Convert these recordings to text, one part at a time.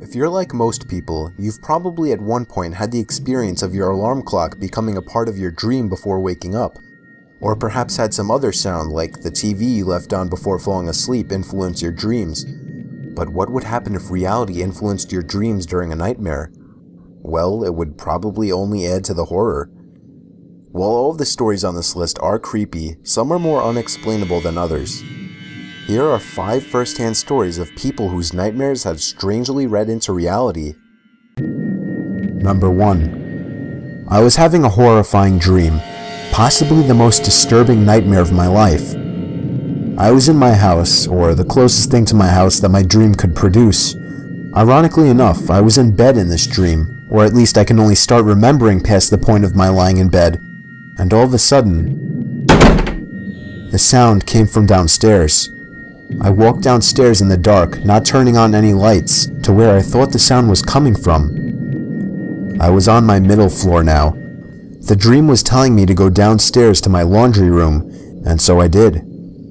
If you're like most people, you've probably at one point had the experience of your alarm clock becoming a part of your dream before waking up. Or perhaps had some other sound like the TV you left on before falling asleep influence your dreams. But what would happen if reality influenced your dreams during a nightmare? Well, it would probably only add to the horror. While all of the stories on this list are creepy, some are more unexplainable than others. Here are 5 first-hand stories of people whose nightmares have strangely read into reality. Number 1. I was having a horrifying dream, possibly the most disturbing nightmare of my life. I was in my house, or the closest thing to my house that my dream could produce. Ironically enough, I was in bed in this dream, or at least I can only start remembering past the point of my lying in bed, and all of a sudden, the sound came from downstairs. I walked downstairs in the dark, not turning on any lights, to where I thought the sound was coming from. I was on my middle floor now. The dream was telling me to go downstairs to my laundry room, and so I did.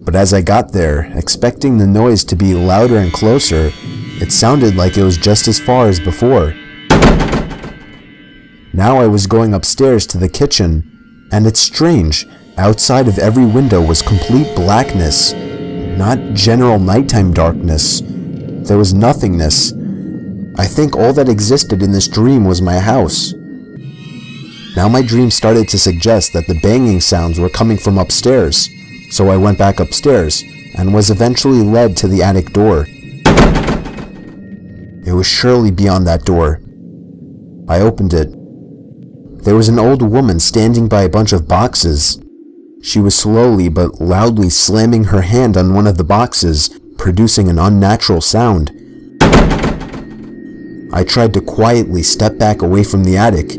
But as I got there, expecting the noise to be louder and closer, it sounded like it was just as far as before. Now I was going upstairs to the kitchen, and it's strange, outside of every window was complete blackness. Not general nighttime darkness. There was nothingness. I think all that existed in this dream was my house. Now my dream started to suggest that the banging sounds were coming from upstairs, so I went back upstairs and was eventually led to the attic door. It was surely beyond that door. I opened it. There was an old woman standing by a bunch of boxes. She was slowly but loudly slamming her hand on one of the boxes, producing an unnatural sound. I tried to quietly step back away from the attic,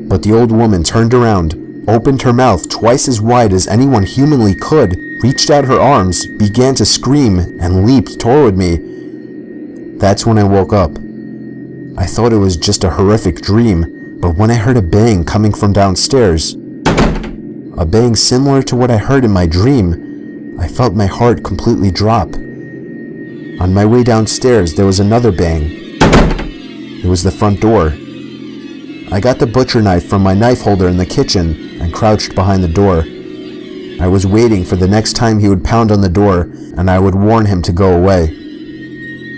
but the old woman turned around, opened her mouth twice as wide as anyone humanly could, reached out her arms, began to scream, and leaped toward me. That's when I woke up. I thought it was just a horrific dream, but when I heard a bang coming from downstairs, a bang similar to what I heard in my dream, I felt my heart completely drop. On my way downstairs, there was another bang. It was the front door. I got the butcher knife from my knife holder in the kitchen and crouched behind the door. I was waiting for the next time he would pound on the door and I would warn him to go away.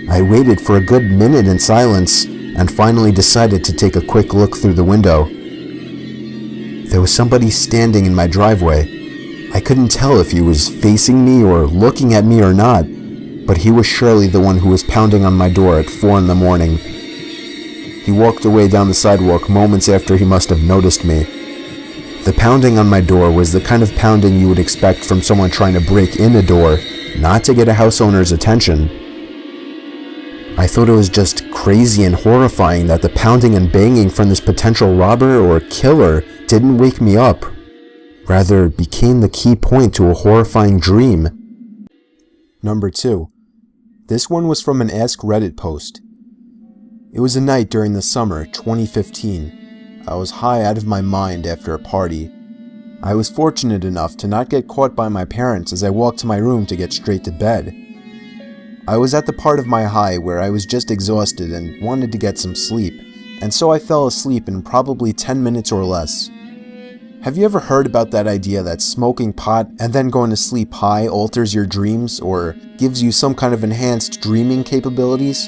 I waited for a good minute in silence and finally decided to take a quick look through the window. There was somebody standing in my driveway. I couldn't tell if he was facing me or looking at me or not, but he was surely the one who was pounding on my door at 4 in the morning. He walked away down the sidewalk moments after he must have noticed me. The pounding on my door was the kind of pounding you would expect from someone trying to break in a door, not to get a house owner's attention. I thought it was just crazy and horrifying that the pounding and banging from this potential robber or killer didn't wake me up. Rather, it became the key point to a horrifying dream. Number 2. This one was from an Ask Reddit post. It was a night during the summer 2015. I was high out of my mind after a party. I was fortunate enough to not get caught by my parents as I walked to my room to get straight to bed. I was at the part of my high where I was just exhausted and wanted to get some sleep, and so I fell asleep in probably 10 minutes or less. Have you ever heard about that idea that smoking pot and then going to sleep high alters your dreams or gives you some kind of enhanced dreaming capabilities?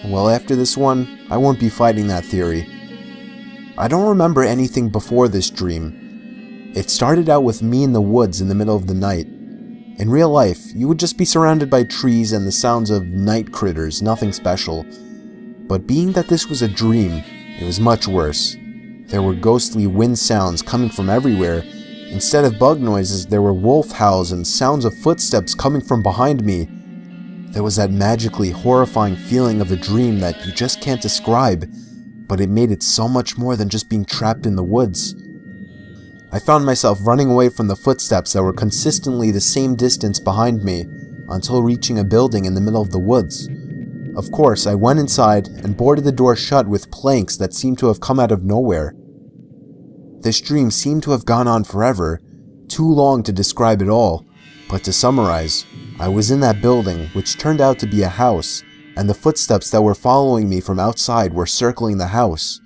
Well, after this one, I won't be fighting that theory. I don't remember anything before this dream. It started out with me in the woods in the middle of the night. In real life, you would just be surrounded by trees and the sounds of night critters, nothing special. But being that this was a dream, it was much worse. There were ghostly wind sounds coming from everywhere. Instead of bug noises, there were wolf howls and sounds of footsteps coming from behind me. There was that magically horrifying feeling of a dream that you just can't describe, but it made it so much more than just being trapped in the woods. I found myself running away from the footsteps that were consistently the same distance behind me until reaching a building in the middle of the woods. Of course, I went inside and boarded the door shut with planks that seemed to have come out of nowhere. This dream seemed to have gone on forever, too long to describe it all, but to summarize, I was in that building, which turned out to be a house, and the footsteps that were following me from outside were circling the house.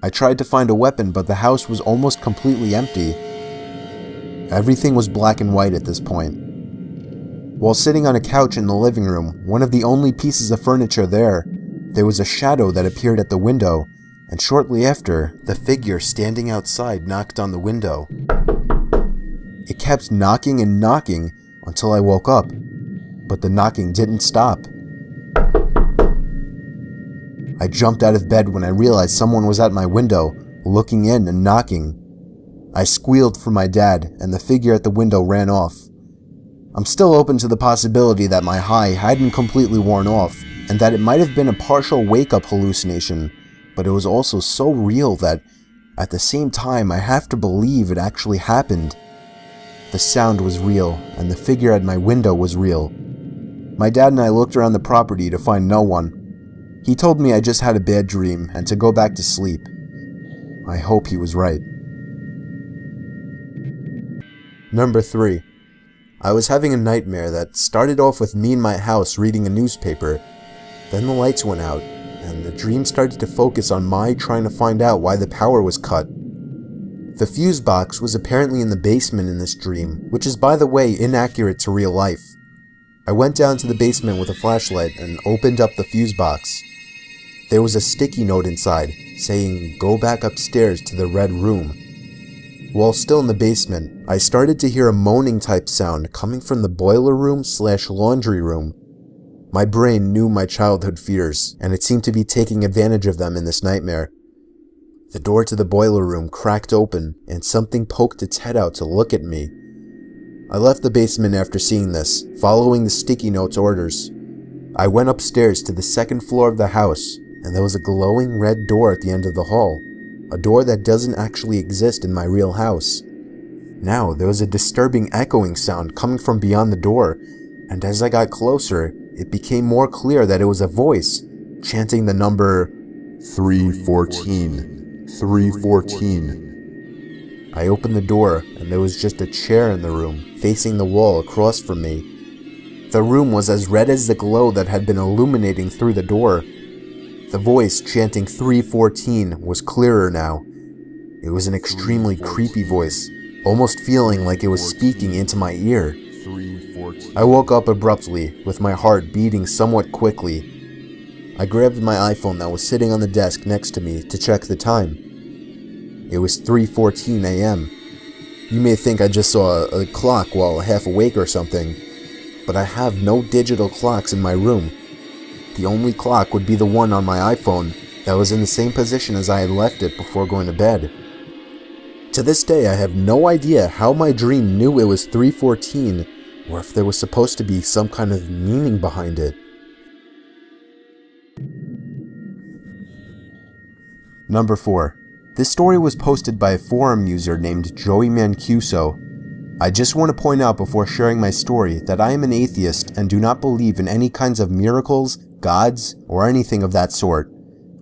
I tried to find a weapon, but the house was almost completely empty. Everything was black and white at this point. While sitting on a couch in the living room, one of the only pieces of furniture there was a shadow that appeared at the window, and shortly after, the figure standing outside knocked on the window. It kept knocking and knocking until I woke up, but the knocking didn't stop. I jumped out of bed when I realized someone was at my window, looking in and knocking. I squealed for my dad, and the figure at the window ran off. I'm still open to the possibility that my high hadn't completely worn off, and that it might have been a partial wake-up hallucination, but it was also so real that, at the same time, I have to believe it actually happened. The sound was real, and the figure at my window was real. My dad and I looked around the property to find no one. He told me I just had a bad dream and to go back to sleep. I hope he was right. Number 3. I was having a nightmare that started off with me in my house reading a newspaper. Then the lights went out, and the dream started to focus on my trying to find out why the power was cut. The fuse box was apparently in the basement in this dream, which is, by the way, inaccurate to real life. I went down to the basement with a flashlight and opened up the fuse box. There was a sticky note inside, saying, "Go back upstairs to the red room." While still in the basement, I started to hear a moaning type sound coming from the boiler room / laundry room. My brain knew my childhood fears, and it seemed to be taking advantage of them in this nightmare. The door to the boiler room cracked open, and something poked its head out to look at me. I left the basement after seeing this, following the sticky note's orders. I went upstairs to the second floor of the house, and there was a glowing red door at the end of the hall. A door that doesn't actually exist in my real house. Now, there was a disturbing echoing sound coming from beyond the door, and as I got closer, it became more clear that it was a voice, chanting the number 314, 314. I opened the door, and there was just a chair in the room, facing the wall across from me. The room was as red as the glow that had been illuminating through the door. The voice chanting 314 was clearer now. It was an extremely creepy voice, almost feeling like it was speaking into my ear. I woke up abruptly, with my heart beating somewhat quickly. I grabbed my iPhone that was sitting on the desk next to me to check the time. It was 3:14 a.m. You may think I just saw a clock while half awake or something, but I have no digital clocks in my room. The only clock would be the one on my iPhone that was in the same position as I had left it before going to bed. To this day, I have no idea how my dream knew it was 3:14, or if there was supposed to be some kind of meaning behind it. Number 4. This story was posted by a forum user named Joey Mancuso. I just want to point out before sharing my story that I am an atheist and do not believe in any kinds of miracles, gods, or anything of that sort.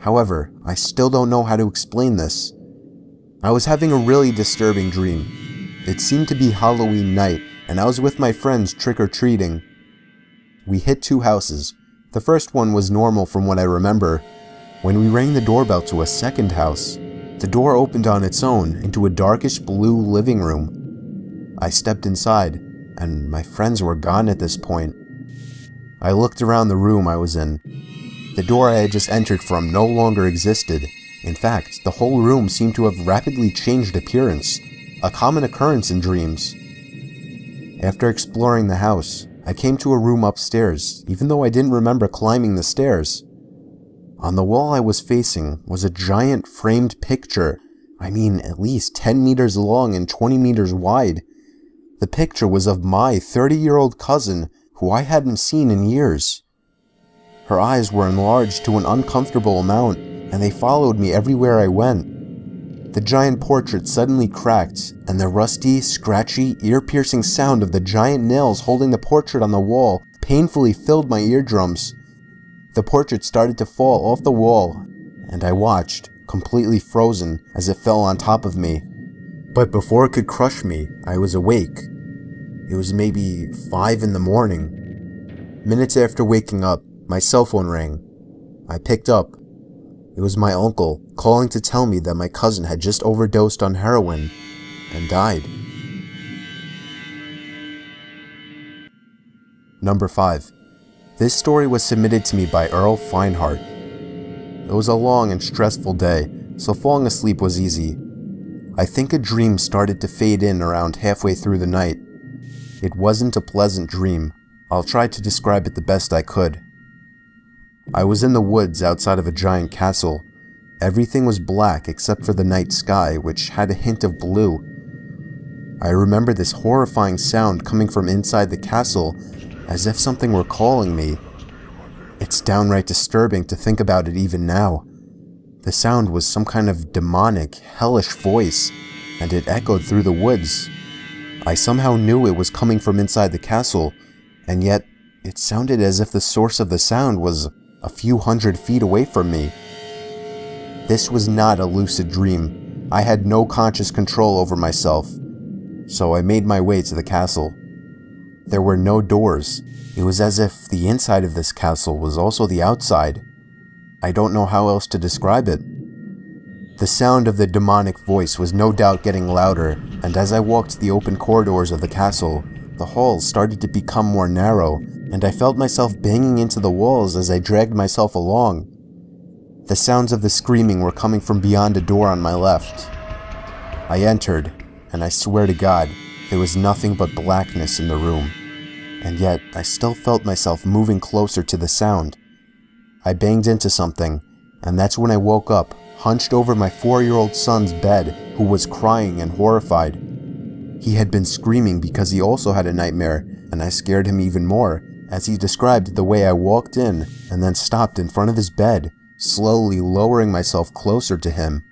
However, I still don't know how to explain this. I was having a really disturbing dream. It seemed to be Halloween night, and I was with my friends trick-or-treating. We hit 2 houses. The first one was normal from what I remember. When we rang the doorbell to a second house, the door opened on its own into a darkish blue living room. I stepped inside, and my friends were gone at this point. I looked around the room I was in. The door I had just entered from no longer existed. In fact, the whole room seemed to have rapidly changed appearance, a common occurrence in dreams. After exploring the house, I came to a room upstairs, even though I didn't remember climbing the stairs. On the wall I was facing was a giant framed picture, at least 10 meters long and 20 meters wide. The picture was of my 30-year-old cousin, who I hadn't seen in years. Her eyes were enlarged to an uncomfortable amount, and they followed me everywhere I went. The giant portrait suddenly cracked, and the rusty, scratchy, ear-piercing sound of the giant nails holding the portrait on the wall painfully filled my eardrums. The portrait started to fall off the wall, and I watched, completely frozen, as it fell on top of me. But before it could crush me, I was awake. It was maybe 5 in the morning. Minutes after waking up, My cell phone rang. I picked up. It was my uncle calling to tell me that my cousin had just overdosed on heroin and died. Number 5. This story was submitted to me by Earl Feinhardt. It was a long and stressful day, so falling asleep was easy. I think a dream started to fade in around halfway through the night. It wasn't a pleasant dream. I'll try to describe it the best I could. I was in the woods outside of a giant castle. Everything was black except for the night sky, which had a hint of blue. I remember this horrifying sound coming from inside the castle, as if something were calling me. It's downright disturbing to think about it even now. The sound was some kind of demonic, hellish voice, and it echoed through the woods. I somehow knew it was coming from inside the castle, and yet it sounded as if the source of the sound was a few hundred feet away from me. This was not a lucid dream. I had no conscious control over myself, so I made my way to the castle. There were no doors. It was as if the inside of this castle was also the outside. I don't know how else to describe it. The sound of the demonic voice was no doubt getting louder, and as I walked the open corridors of the castle, the halls started to become more narrow, and I felt myself banging into the walls as I dragged myself along. The sounds of the screaming were coming from beyond a door on my left. I entered, and I swear to God, there was nothing but blackness in the room. And yet, I still felt myself moving closer to the sound. I banged into something, and that's when I woke up, hunched over my 4-year-old son's bed, who was crying and horrified. He had been screaming because he also had a nightmare, and I scared him even more, as he described the way I walked in and then stopped in front of his bed, slowly lowering myself closer to him.